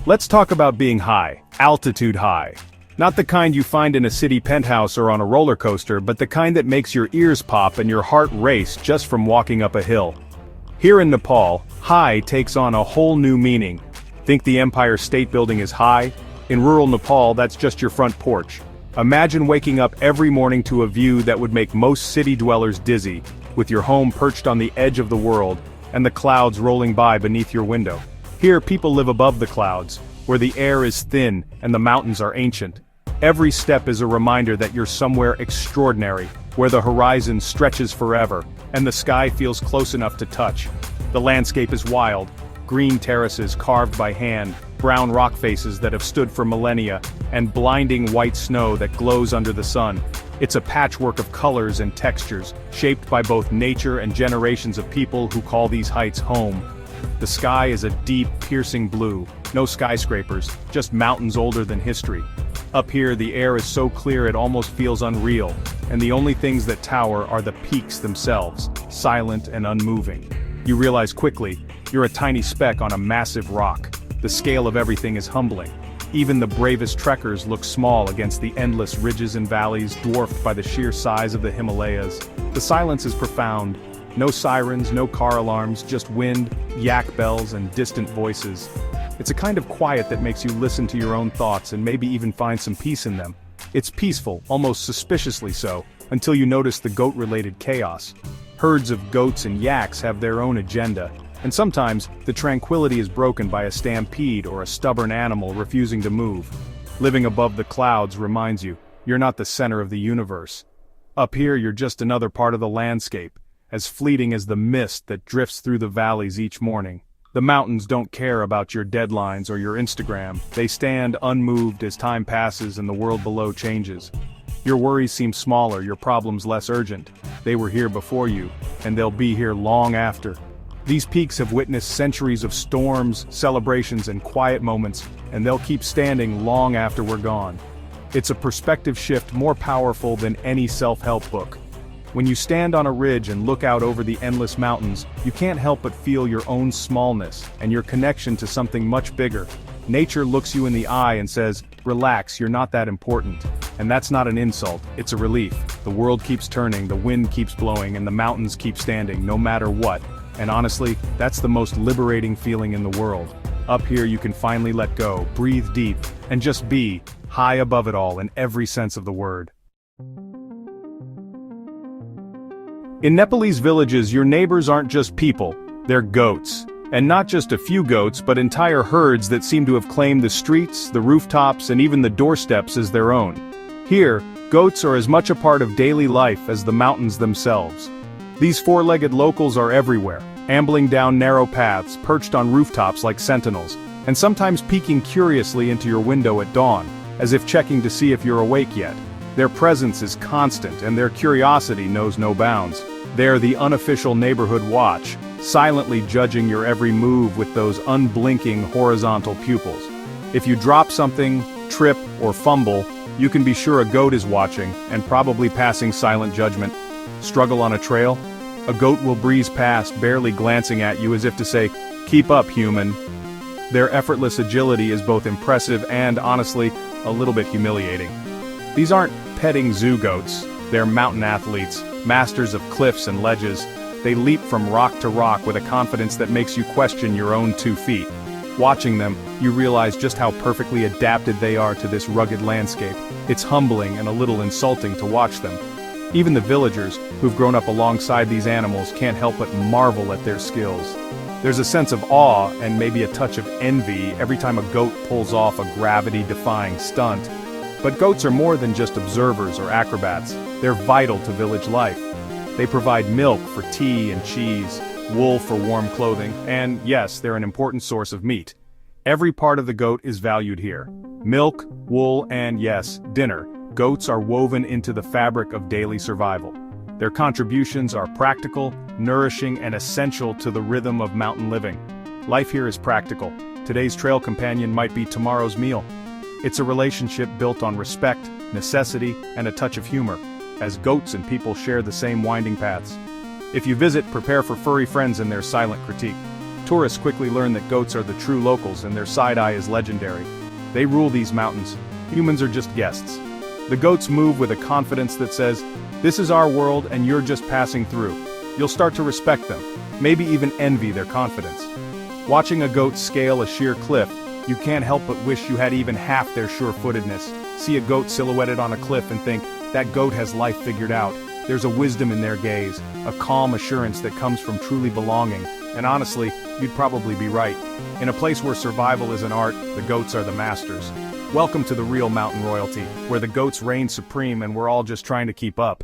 Let's talk about being high, altitude high. Not the kind you find in a city penthouse or on a roller coaster, but the kind that makes your ears pop and your heart race just from walking up a hill. Here in Nepal, high takes on a whole new meaning. Think the Empire State Building is high? In rural Nepal, that's just your front porch. Imagine waking up every morning to a view that would make most city dwellers dizzy, with your home perched on the edge of the world, and the clouds rolling by beneath your window. Here, people live above the clouds, where the air is thin and the mountains are ancient. Every step is a reminder that you're somewhere extraordinary, where the horizon stretches forever, and the sky feels close enough to touch. The landscape is wild, green terraces carved by hand, brown rock faces that have stood for millennia, and blinding white snow that glows under the sun. It's a patchwork of colors and textures, shaped by both nature and generations of people who call these heights home. The sky is a deep, piercing blue, no skyscrapers, just mountains older than history. Up here, the air is so clear it almost feels unreal, and the only things that tower are the peaks themselves, silent and unmoving. You realize quickly, you're a tiny speck on a massive rock. The scale of everything is humbling. Even the bravest trekkers look small against the endless ridges and valleys dwarfed by the sheer size of the Himalayas. The silence is profound. No sirens, no car alarms, just wind, yak bells, and distant voices. It's a kind of quiet that makes you listen to your own thoughts and maybe even find some peace in them. It's peaceful, almost suspiciously so, until you notice the goat-related chaos. Herds of goats and yaks have their own agenda, and sometimes the tranquility is broken by a stampede or a stubborn animal refusing to move. Living above the clouds reminds you, you're not the center of the universe. Up here you're just another part of the landscape, as fleeting as the mist that drifts through the valleys each morning. The mountains don't care about your deadlines or your Instagram. They stand unmoved as time passes and the world below changes. Your worries seem smaller, your problems less urgent. They were here before you, and they'll be here long after. These peaks have witnessed centuries of storms, celebrations, and quiet moments, and they'll keep standing long after we're gone. It's a perspective shift more powerful than any self-help book. When you stand on a ridge and look out over the endless mountains, you can't help but feel your own smallness and your connection to something much bigger. Nature looks you in the eye and says, "Relax, you're not that important." And that's not an insult, it's a relief. The world keeps turning, the wind keeps blowing, and the mountains keep standing, no matter what. And honestly, that's the most liberating feeling in the world. Up here you can finally let go, breathe deep, and just be, high above it all in every sense of the word. In Nepalese villages, your neighbors aren't just people, they're goats. And not just a few goats, but entire herds that seem to have claimed the streets, the rooftops, and even the doorsteps as their own. Here, goats are as much a part of daily life as the mountains themselves. These four-legged locals are everywhere, ambling down narrow paths, perched on rooftops like sentinels, and sometimes peeking curiously into your window at dawn, as if checking to see if you're awake yet. Their presence is constant, and their curiosity knows no bounds. They're the unofficial neighborhood watch, silently judging your every move with those unblinking horizontal pupils. If you drop something, trip, or fumble, you can be sure a goat is watching, and probably passing silent judgment. Struggle on a trail? A goat will breeze past, barely glancing at you as if to say, "Keep up, human." Their effortless agility is both impressive and, honestly, a little bit humiliating. These aren't petting zoo goats, they're mountain athletes, masters of cliffs and ledges. They leap from rock to rock with a confidence that makes you question your own 2 feet. Watching them, you realize just how perfectly adapted they are to this rugged landscape. It's humbling and a little insulting to watch them. Even the villagers, who've grown up alongside these animals, can't help but marvel at their skills. There's a sense of awe and maybe a touch of envy every time a goat pulls off a gravity-defying stunt. But goats are more than just observers or acrobats. They're vital to village life. They provide milk for tea and cheese, wool for warm clothing, and yes, they're an important source of meat. Every part of the goat is valued here. Milk, wool, and yes, dinner. Goats are woven into the fabric of daily survival. Their contributions are practical, nourishing, and essential to the rhythm of mountain living. Life here is practical. Today's trail companion might be tomorrow's meal. It's a relationship built on respect, necessity, and a touch of humor, as goats and people share the same winding paths. If you visit, prepare for furry friends and their silent critique. Tourists quickly learn that goats are the true locals and their side eye is legendary. They rule these mountains. Humans are just guests. The goats move with a confidence that says, "This is our world and you're just passing through." You'll start to respect them, maybe even envy their confidence. Watching a goat scale a sheer cliff, you can't help but wish you had even half their sure-footedness. See a goat silhouetted on a cliff and think, that goat has life figured out. There's a wisdom in their gaze, a calm assurance that comes from truly belonging, and honestly, you'd probably be right. In a place where survival is an art, the goats are the masters. Welcome to the real mountain royalty, where the goats reign supreme and we're all just trying to keep up.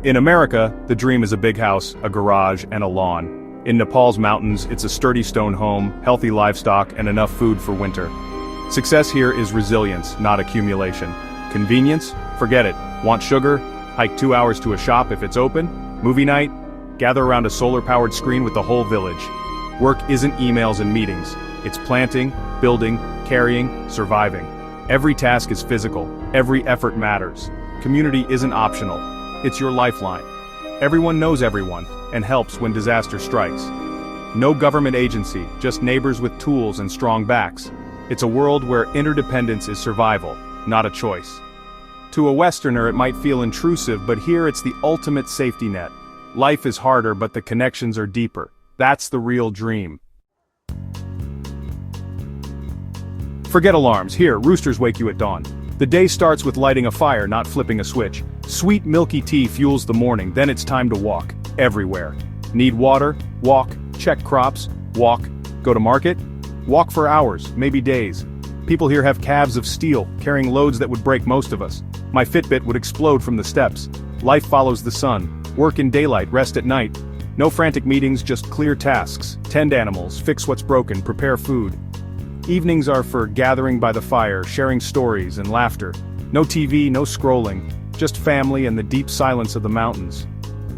In America, the dream is a big house, a garage, and a lawn. In Nepal's mountains, it's a sturdy stone home, healthy livestock, and enough food for winter. Success here is resilience, not accumulation. Convenience? Forget it. Want sugar? Hike 2 hours to a shop if it's open? Movie night? Gather around a solar-powered screen with the whole village. Work isn't emails and meetings. It's planting, building, carrying, surviving. Every task is physical. Every effort matters. Community isn't optional. It's your lifeline. Everyone knows everyone, and helps when disaster strikes. No government agency, just neighbors with tools and strong backs. It's a world where interdependence is survival, not a choice. To a Westerner it might feel intrusive, but here it's the ultimate safety net. Life is harder, but the connections are deeper. That's the real dream. Forget alarms. Here, roosters wake you at dawn. The day starts with lighting a fire, not flipping a switch. Sweet milky tea fuels the morning, then it's time to walk. Everywhere. Need water? Walk. Check crops? Walk. Go to market? Walk for hours, maybe days. People here have calves of steel, carrying loads that would break most of us. My Fitbit would explode from the steps. Life follows the sun. Work in daylight, rest at night. No frantic meetings, just clear tasks. Tend animals, fix what's broken, prepare food. Evenings are for gathering by the fire, sharing stories and laughter. No TV, no scrolling. Just family and the deep silence of the mountains.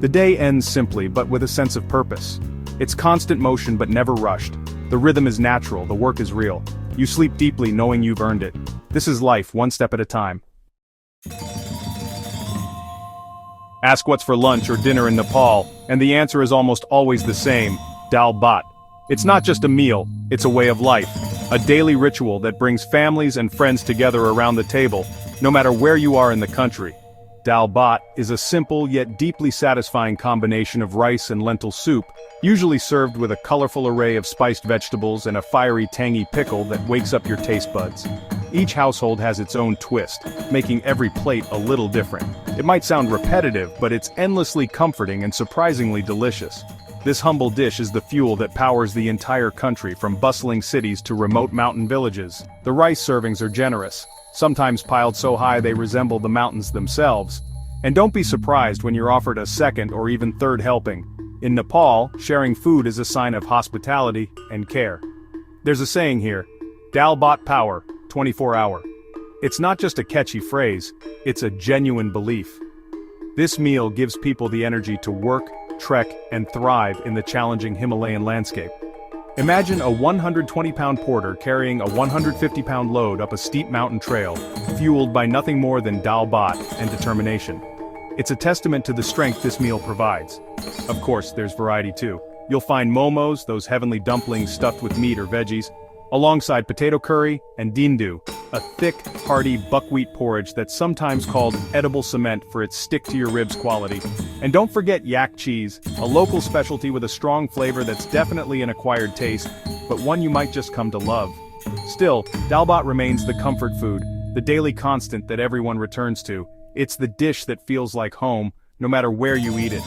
The day ends simply, but with a sense of purpose. It's constant motion but never rushed. The rhythm is natural, the work is real. You sleep deeply knowing you've earned it. This is life, one step at a time. Ask what's for lunch or dinner in Nepal, and the answer is almost always the same: dal bhat. It's not just a meal, it's a way of life. A daily ritual that brings families and friends together around the table, no matter where you are in the country. Dal bhat is a simple yet deeply satisfying combination of rice and lentil soup, usually served with a colorful array of spiced vegetables and a fiery tangy pickle that wakes up your taste buds. Each household has its own twist, making every plate a little different. It might sound repetitive, but it's endlessly comforting and surprisingly delicious. This humble dish is the fuel that powers the entire country, from bustling cities to remote mountain villages. The rice servings are generous, sometimes piled so high they resemble the mountains themselves. And don't be surprised when you're offered a second or even third helping. In Nepal, sharing food is a sign of hospitality and care. There's a saying here, dal bhat power, 24-hour. It's not just a catchy phrase, it's a genuine belief. This meal gives people the energy to work, trek, and thrive in the challenging Himalayan landscape. Imagine a 120-pound porter carrying a 150-pound load up a steep mountain trail, fueled by nothing more than dal bhat and determination. It's a testament to the strength this meal provides. Of course, there's variety too. You'll find momos, those heavenly dumplings stuffed with meat or veggies, alongside potato curry and dindu, a thick, hearty buckwheat porridge that's sometimes called edible cement for its stick-to-your-ribs quality. And don't forget yak cheese, a local specialty with a strong flavor that's definitely an acquired taste, but one you might just come to love. Still, dal bhat remains the comfort food, the daily constant that everyone returns to. It's the dish that feels like home, no matter where you eat it.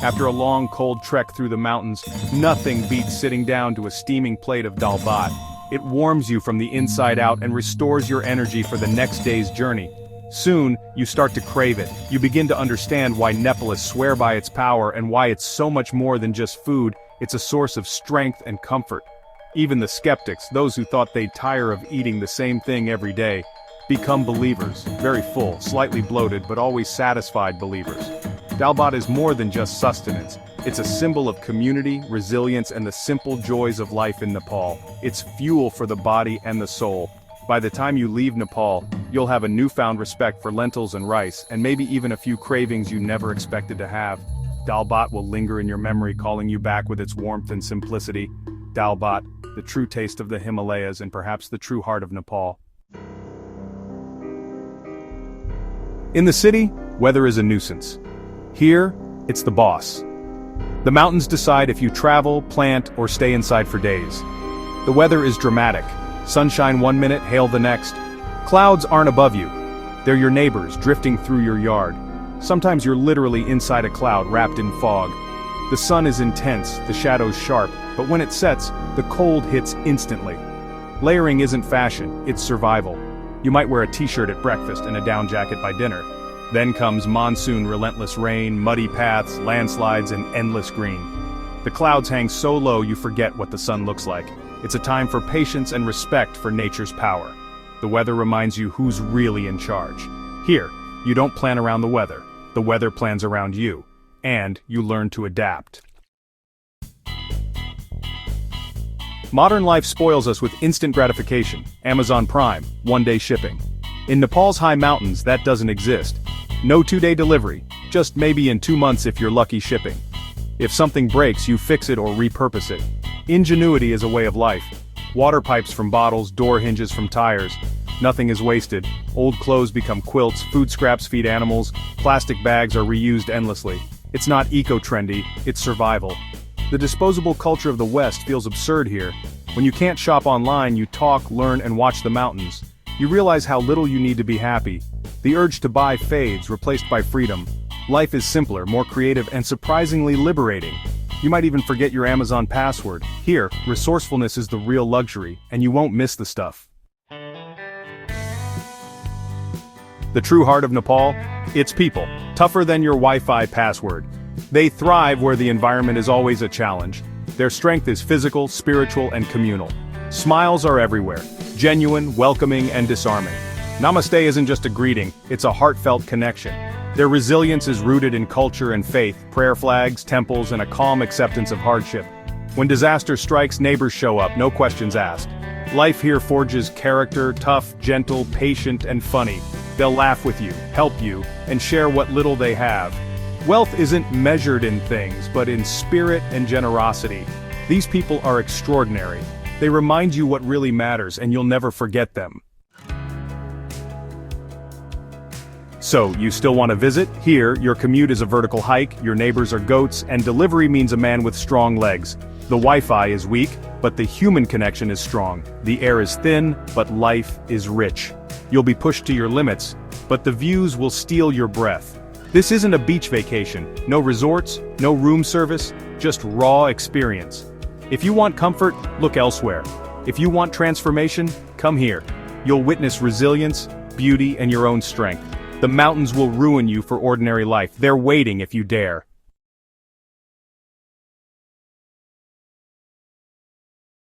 After a long, cold trek through the mountains, nothing beats sitting down to a steaming plate of dal bhat. It warms you from the inside out and restores your energy for the next day's journey. Soon, you start to crave it. You begin to understand why Nepalists swear by its power and why it's so much more than just food. It's a source of strength and comfort. Even the skeptics, those who thought they'd tire of eating the same thing every day, become believers. Very full, slightly bloated, but always satisfied believers. Dal bhat is more than just sustenance. It's a symbol of community, resilience, and the simple joys of life in Nepal. It's fuel for the body and the soul. By the time you leave Nepal, you'll have a newfound respect for lentils and rice, and maybe even a few cravings you never expected to have. Dalbat will linger in your memory, calling you back with its warmth and simplicity. Dalbat, the true taste of the Himalayas and perhaps the true heart of Nepal. In the city, weather is a nuisance. Here, it's the boss. The mountains decide if you travel, plant, or stay inside for days. The weather is dramatic. Sunshine one minute, hail the next. Clouds aren't above you. They're your neighbors drifting through your yard. Sometimes you're literally inside a cloud wrapped in fog. The sun is intense, the shadows sharp, but when it sets, the cold hits instantly. Layering isn't fashion, it's survival. You might wear a t-shirt at breakfast and a down jacket by dinner. Then comes monsoon, relentless rain, muddy paths, landslides, and endless green. The clouds hang so low you forget what the sun looks like. It's a time for patience and respect for nature's power. The weather reminds you who's really in charge. Here, you don't plan around the weather plans around you, and you learn to adapt. Modern life spoils us with instant gratification, Amazon Prime, one-day shipping. In Nepal's high mountains, that doesn't exist. No 2-day delivery, just maybe in 2 months if you're lucky shipping. If something breaks, you fix it or repurpose it. Ingenuity is a way of life. Water pipes from bottles, door hinges from tires. Nothing is wasted. Old clothes become quilts, food scraps feed animals, plastic bags are reused endlessly. It's not eco-trendy, it's survival. The disposable culture of the West feels absurd here. When you can't shop online, you talk, learn, and watch the mountains. You realize how little you need to be happy. The urge to buy fades, replaced by freedom. Life is simpler, more creative, and surprisingly liberating. You might even forget your Amazon password. Here, resourcefulness is the real luxury, and you won't miss the stuff. The true heart of Nepal? Its people, tougher than your Wi-Fi password. They thrive where the environment is always a challenge. Their strength is physical, spiritual, and communal. Smiles are everywhere, genuine, welcoming, and disarming. Namaste isn't just a greeting, it's a heartfelt connection. Their resilience is rooted in culture and faith, prayer flags, temples, and a calm acceptance of hardship. When disaster strikes, neighbors show up, no questions asked. Life here forges character, tough, gentle, patient, and funny. They'll laugh with you, help you, and share what little they have. Wealth isn't measured in things, but in spirit and generosity. These people are extraordinary. They remind you what really matters, and you'll never forget them. So, you still want to visit? Here, your commute is a vertical hike, your neighbors are goats, and delivery means a man with strong legs. The Wi-Fi is weak, but the human connection is strong. The air is thin, but life is rich. You'll be pushed to your limits, but the views will steal your breath. This isn't a beach vacation, no resorts, no room service, just raw experience. If you want comfort, look elsewhere. If you want transformation, come here. You'll witness resilience, beauty, and your own strength. The mountains will ruin you for ordinary life. They're waiting if you dare.